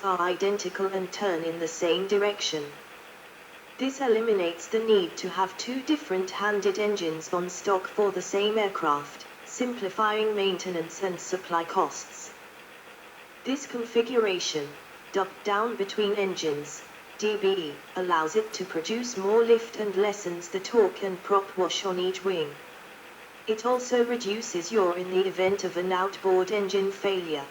are identical and turn in the same direction. This eliminates the need to have two different-handed engines on stock for the same aircraft, simplifying maintenance and supply costs. This configuration, dubbed down between engines, DBE, allows it to produce more lift and lessens the torque and prop wash on each wing. It also reduces yaw in the event of an outboard engine failure.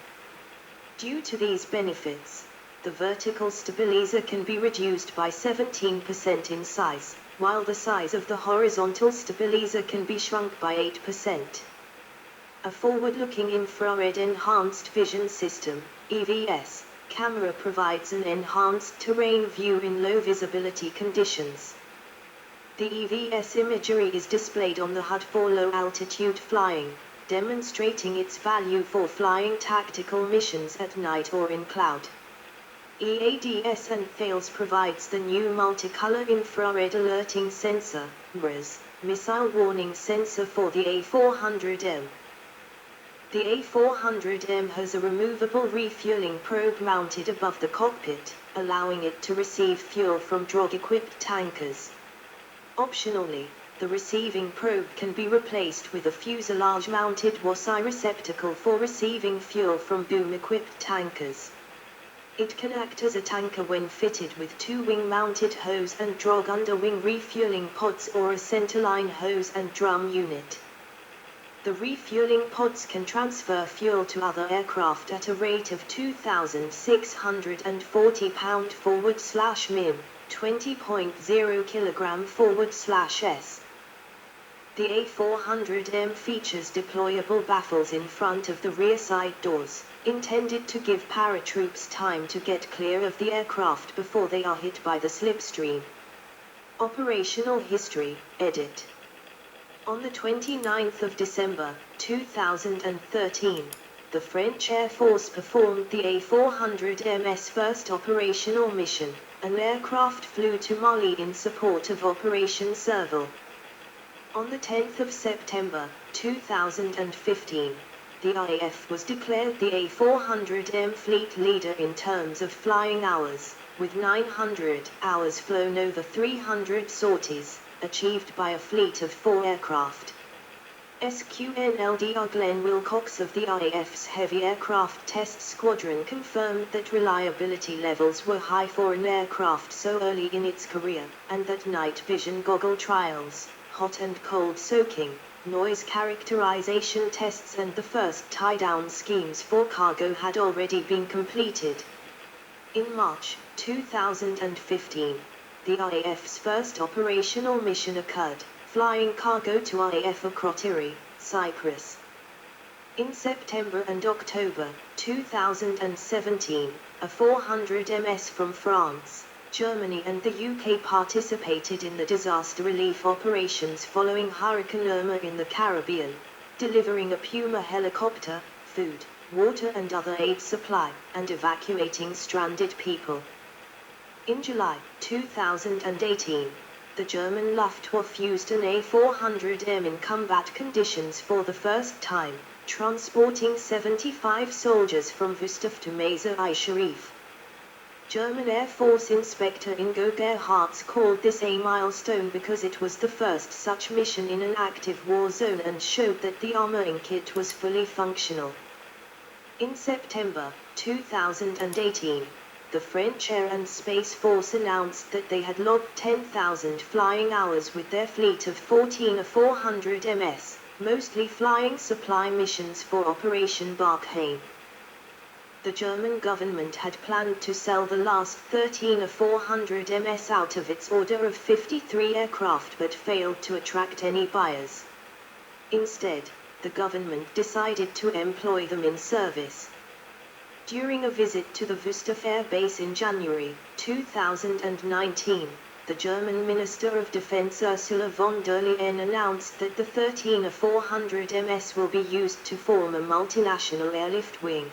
Due to these benefits, the vertical stabilizer can be reduced by 17% in size, while the size of the horizontal stabilizer can be shrunk by 8%. A forward-looking infrared enhanced vision system, EVS, camera provides an enhanced terrain view in low visibility conditions. The EVS imagery is displayed on the HUD for low-altitude flying, demonstrating its value for flying tactical missions at night or in cloud. EADS and Thales provides the new multicolor infrared alerting sensor, MRAS, missile warning sensor for the A400M. The A400M has a removable refueling probe mounted above the cockpit, allowing it to receive fuel from drog-equipped tankers. Optionally, the receiving probe can be replaced with a fuselage-mounted WASI receptacle for receiving fuel from boom-equipped tankers. It can act as a tanker when fitted with two wing-mounted hose and drog under-wing refueling pods or a centerline hose and drum unit. The refueling pods can transfer fuel to other aircraft at a rate of 2,640 pound/min, 20.0 kg/s. The A400M features deployable baffles in front of the rear side doors, intended to give paratroops time to get clear of the aircraft before they are hit by the slipstream. Operational history, edit. On the 29th of December, 2013, the French Air Force performed the A400M's first operational mission. An aircraft flew to Mali in support of Operation Serval. On the 10th of September, 2015, the RAF was declared the A400M fleet leader in terms of flying hours, with 900 hours flown over 300 sorties, achieved by a fleet of 4 aircraft. SQNLDR Glenn Wilcox of the RAF's Heavy Aircraft Test Squadron confirmed that reliability levels were high for an aircraft so early in its career, and that night vision goggle trials, hot and cold soaking, noise characterization tests and the first tie-down schemes for cargo had already been completed. In March 2015, the RAF's first operational mission occurred, flying cargo to RAF Akrotiri, Cyprus. In September and October 2017, a 400MS from France, Germany and the UK participated in the disaster relief operations following Hurricane Irma in the Caribbean, delivering a Puma helicopter, food, water and other aid supply, and evacuating stranded people. In July 2018, the German Luftwaffe used an A400M in combat conditions for the first time, transporting 75 soldiers from Wüsthof to Mazar-i-Sharif. German Air Force Inspector Ingo Gerhardt called this a milestone because it was the first such mission in an active war zone and showed that the armoring kit was fully functional. In September 2018, the French Air and Space Force announced that they had logged 10,000 flying hours with their fleet of 14 A400MS, mostly flying supply missions for Operation Barkhane. The German government had planned to sell the last 13 A400MS out of its order of 53 aircraft but failed to attract any buyers. Instead, the government decided to employ them in service. During a visit to the Wüsthof Air Base in January 2019, the German Minister of Defense Ursula von der Leyen announced that the 13 A400MS will be used to form a multinational airlift wing.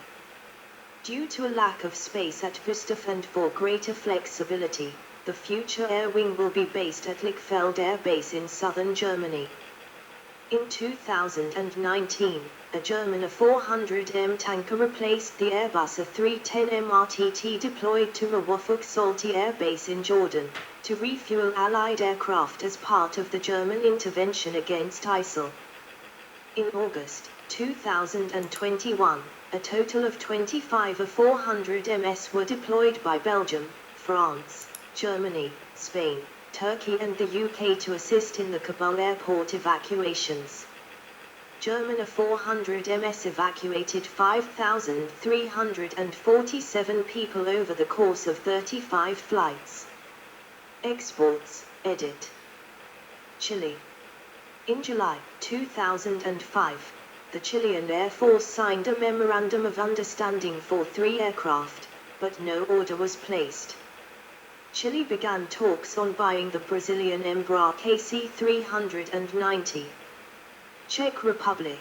Due to a lack of space at Wüsthof and for greater flexibility, the future air wing will be based at Lichfeld Air Base in southern Germany. In 2019, a German A400M tanker replaced the Airbus A310M RTT deployed to Mawafaq Salti Air Base in Jordan, to refuel Allied aircraft as part of the German intervention against ISIL. In August 2021, a total of 25 A400MS were deployed by Belgium, France, Germany, Spain, Turkey and the UK to assist in the Kabul airport evacuations. German A400MS evacuated 5,347 people over the course of 35 flights. Exports, edit. Chile. In July 2005, the Chilean Air Force signed a Memorandum of Understanding for 3 aircraft, but no order was placed. Chile began talks on buying the Brazilian Embraer KC-390. Czech Republic.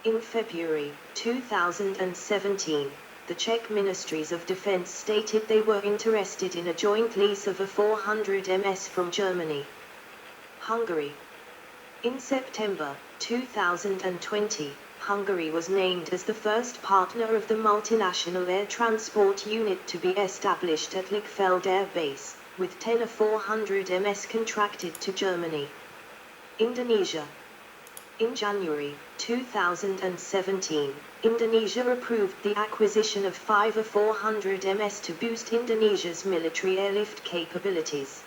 In February 2017, the Czech Ministries of Defense stated they were interested in a joint lease of A400MS from Germany. Hungary. In September 2020, Hungary was named as the first partner of the multinational air transport unit to be established at Lichfeld Air Base, with 10 A400MS contracted to Germany. Indonesia. In January 2017, Indonesia approved the acquisition of 5 A400MS to boost Indonesia's military airlift capabilities.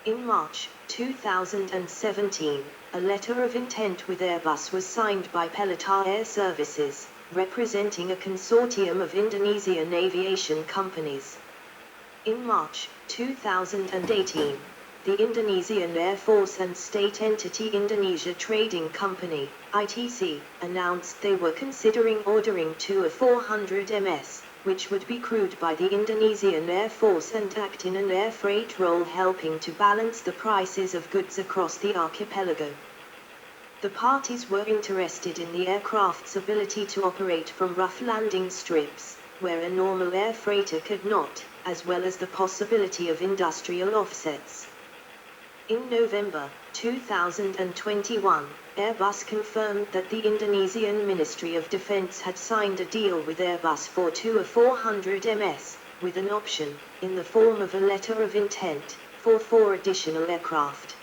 In March 2017, a letter of intent with Airbus was signed by Pelita Air Services, representing a consortium of Indonesian aviation companies. In March 2018, the Indonesian Air Force and state entity Indonesia Trading Company, ITC, announced they were considering ordering 2 A400MS, which would be crewed by the Indonesian Air Force and act in an air freight role, helping to balance the prices of goods across the archipelago. The parties were interested in the aircraft's ability to operate from rough landing strips, where a normal air freighter could not, as well as the possibility of industrial offsets. In November 2021, Airbus confirmed that the Indonesian Ministry of Defense had signed a deal with Airbus for 2 A400MS, with an option, in the form of a letter of intent, for 4 additional aircraft.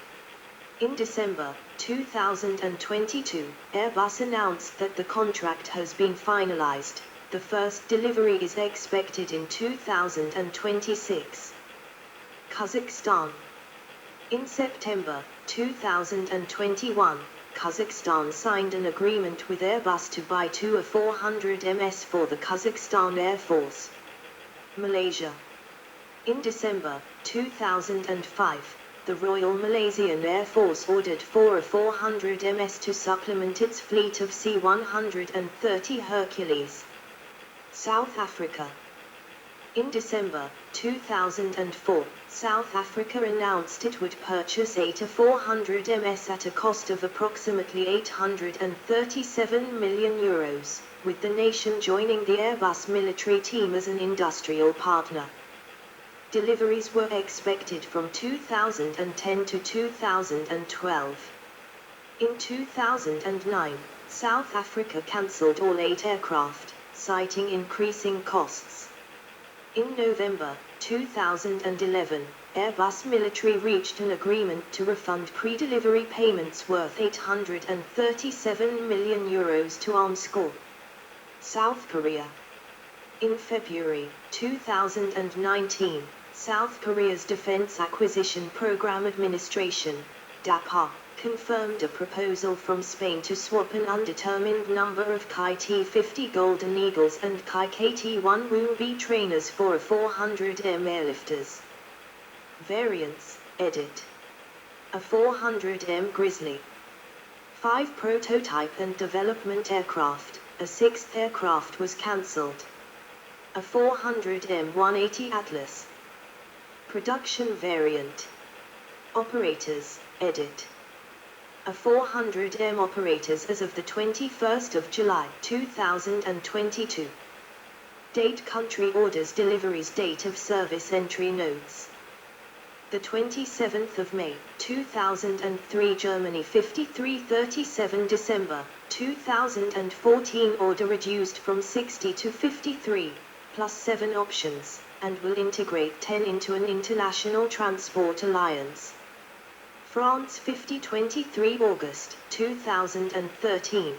In December 2022, Airbus announced that the contract has been finalized. The first delivery is expected in 2026. Kazakhstan. In September 2021, Kazakhstan signed an agreement with Airbus to buy 2 A400MS for the Kazakhstan Air Force. Malaysia. In December 2005, the Royal Malaysian Air Force ordered 4 A400MS to supplement its fleet of C-130 Hercules. South Africa. In December 2004, South Africa announced it would purchase 8 A400MS at a cost of approximately €837 million, with the nation joining the Airbus military team as an industrial partner. Deliveries were expected from 2010 to 2012. In 2009, South Africa cancelled all 8 aircraft, citing increasing costs. In November 2011, Airbus military reached an agreement to refund pre-delivery payments worth €837 million to Armscor. South Korea. In February 2019, South Korea's Defense Acquisition Program Administration, DAPA, confirmed a proposal from Spain to swap an undetermined number of KT-50 Golden Eagles and KT-1 Woombi trainers for A400M airlifters. Variants, edit. A400M Grizzly. 5 prototype and development aircraft, a 6th aircraft was cancelled. A400M 180 Atlas. Production variant. Operators, edit. A400M operators as of the 21st of July 2022. Date, country, orders, deliveries, date of service, entry notes. The 27th of May, 2003 Germany 5337 December, 2014 order reduced from 60 to 53, plus 7 options, and will integrate 10 into an international transport alliance. France 5023 August, 2013.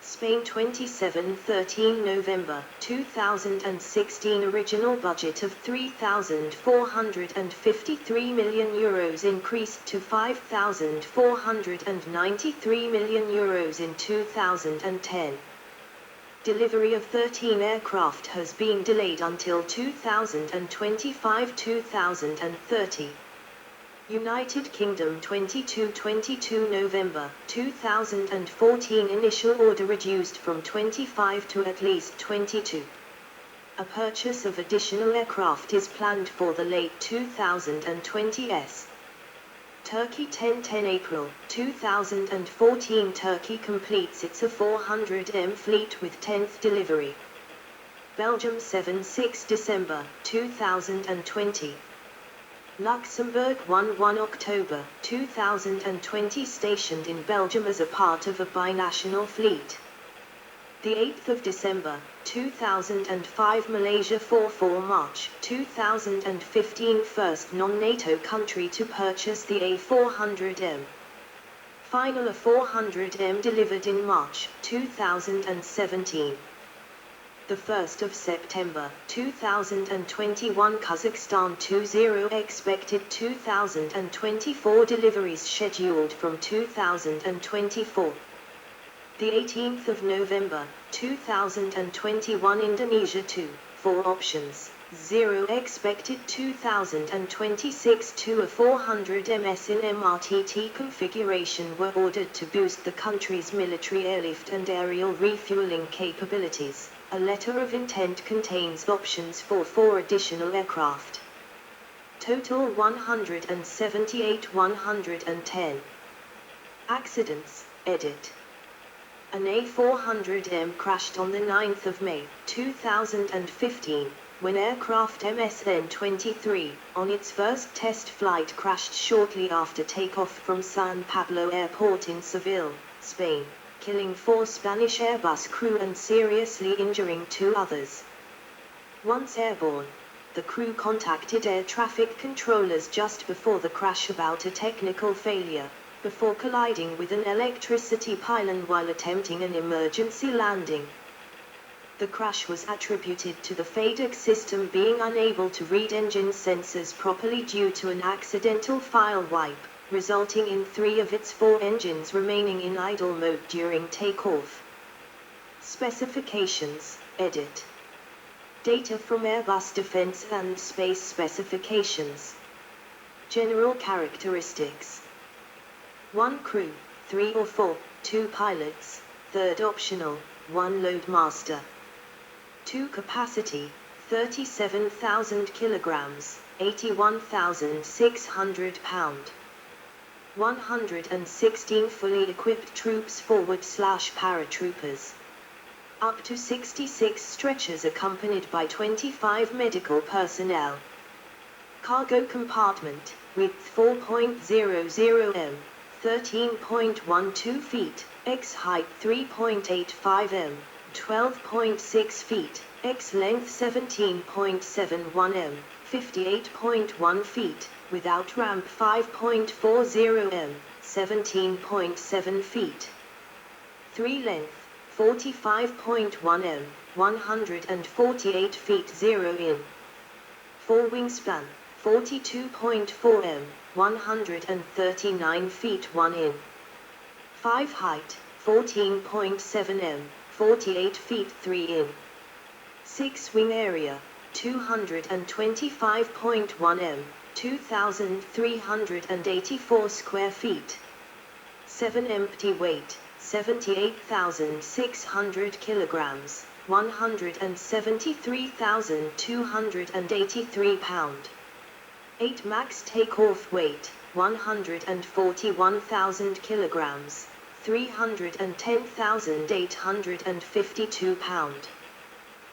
Spain 2713 November 2016 original budget of €3,453 million increased to €5,493 million in 2010. Delivery of 13 aircraft has been delayed until 2025-2030. United Kingdom 2222 November 2014 initial order reduced from 25 to at least 22. A purchase of additional aircraft is planned for the late 2020s. Turkey 10-10 April 2014 Turkey completes its A400M fleet with 10th delivery. Belgium 7-6 December 2020. Luxembourg 1-1 October 2020 stationed in Belgium as a part of a binational fleet. The 8th of December 2005 Malaysia 4-4 March 2015 first non-NATO country to purchase the A400M. Final A400M delivered in March 2017. The 1st of September 2021 Kazakhstan 20 expected 2024 deliveries scheduled from 2024. The 18th of November 2021 Indonesia 2-4 options 0 expected 2026 2 A400MS in MRTT configuration were ordered to boost the country's military airlift and aerial refueling capabilities. A letter of intent contains options for 4 additional aircraft. Total 178 110. Accidents, edit. An A400M crashed on the 9th of May, 2015, when aircraft MSN-23, on its first test flight crashed shortly after takeoff from San Pablo Airport in Seville, Spain, killing 4 Spanish Airbus crew and seriously injuring 2 others. Once airborne, the crew contacted air traffic controllers just before the crash about a technical failure, before colliding with an electricity pylon while attempting an emergency landing. The crash was attributed to the FADEC system being unable to read engine sensors properly due to an accidental file wipe, resulting in 3 of its 4 engines remaining in idle mode during takeoff. Specifications, edit. Data from Airbus Defence and Space Specifications. General characteristics. 1 crew, 3 or 4, 2 pilots, 3rd optional, 1 load master. 2 capacity, 37,000 kilograms, 81,600 pound. 116 fully equipped troops /paratroopers. Up to 66 stretchers accompanied by 25 medical personnel. Cargo compartment, width 4.00 m, 13.12 feet, x height 3.85 m, 12.6 feet, x length 17.71 m, 58.1 feet, without ramp 5.40 m, 17.7 feet. 3 length, 45.1 m, 148 feet 0 in. 4 wingspan, 42.4 m, 139 feet 1 in. 5 height, 14.7 m, 48 feet 3 in. 6 wing area, 225.1 m, 2,384 square feet. 7 empty weight, 78,600 kilograms, 173,283 pound. 8 max takeoff weight, 141,000 kilograms, 310,852 pound.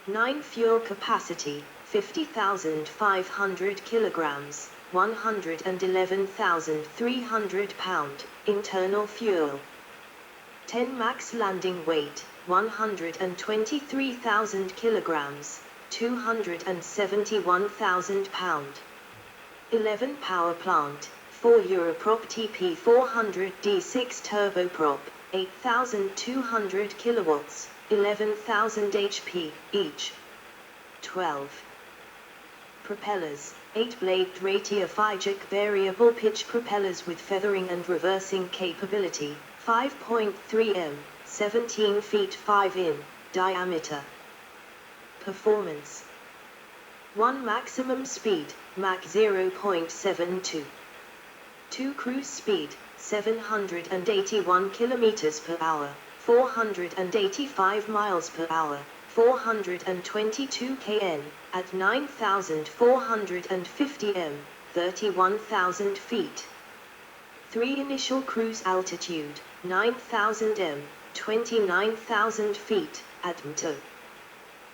9 fuel capacity, 50,500 kilograms, 111,300 pound, internal fuel. 10 max landing weight, 123,000 kilograms, 271,000 pound. 11 power plant, 4 Europrop TP400D6 turboprop, 8,200 kilowatts, 11,000 HP, each. 12. Propellers, 8-blade ratiophagic variable pitch propellers with feathering and reversing capability, 5.3 m, 17 feet 5 in, diameter. Performance. 1 maximum speed, Mach 0.72. 2 cruise speed, 781 km per hour, 485 miles per hour, 422 kn, at 9,450 m, 31,000 feet. 3 initial cruise altitude, 9,000 m, 29,000 feet, at MTO.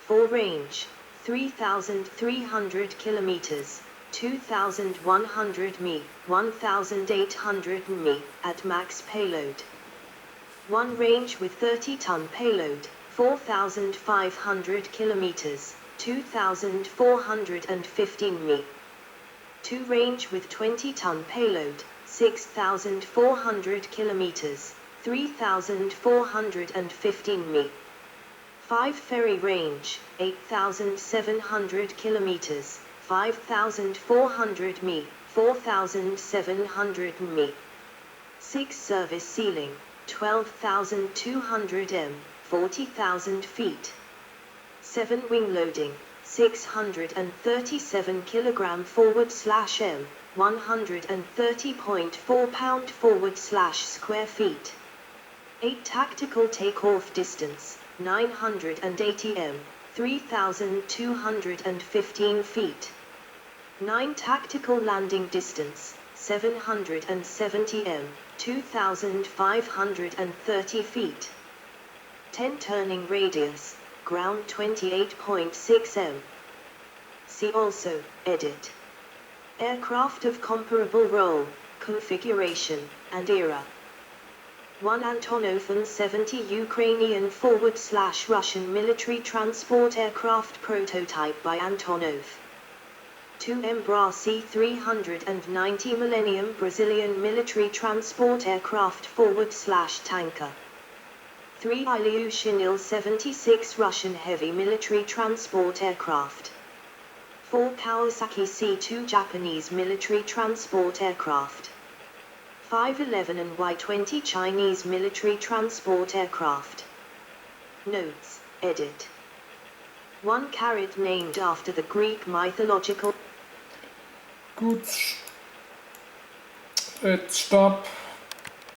4 range, 3,300 kilometers, 2,100 mi, 1,800 mi, at max payload. 1 range with 30-ton payload, 4,500 kilometers, 2,415 mi. 2 range with 20-ton payload, 6,400 kilometers, 3,415 mi. 5 ferry range, 8,700 kilometers, 5,400 mi, 4,700 mi. 6 service ceiling, 12,200 m, 40,000 feet. 7 wing loading, 637 kilogram /m, 130.4 pound /square feet. 8 tactical takeoff distance, 980 m, 3,215 feet. 9 tactical landing distance, 770 m, 2,530 feet. 10 turning radius, ground 28.6 m. See also, edit. Aircraft of comparable role, configuration, and era. 1 Antonov An-70 Ukrainian / Russian military transport aircraft prototype by Antonov. 2 Embraer C-390 Millennium Brazilian military transport aircraft / tanker. 3 Ilyushin Il-76 Russian heavy military transport aircraft. 4 Kawasaki C-2 Japanese military transport aircraft. 511 and Y-20 Chinese military transport aircraft. Notes, edit. 1 carrot named after the Greek mythological... Gut. Stop.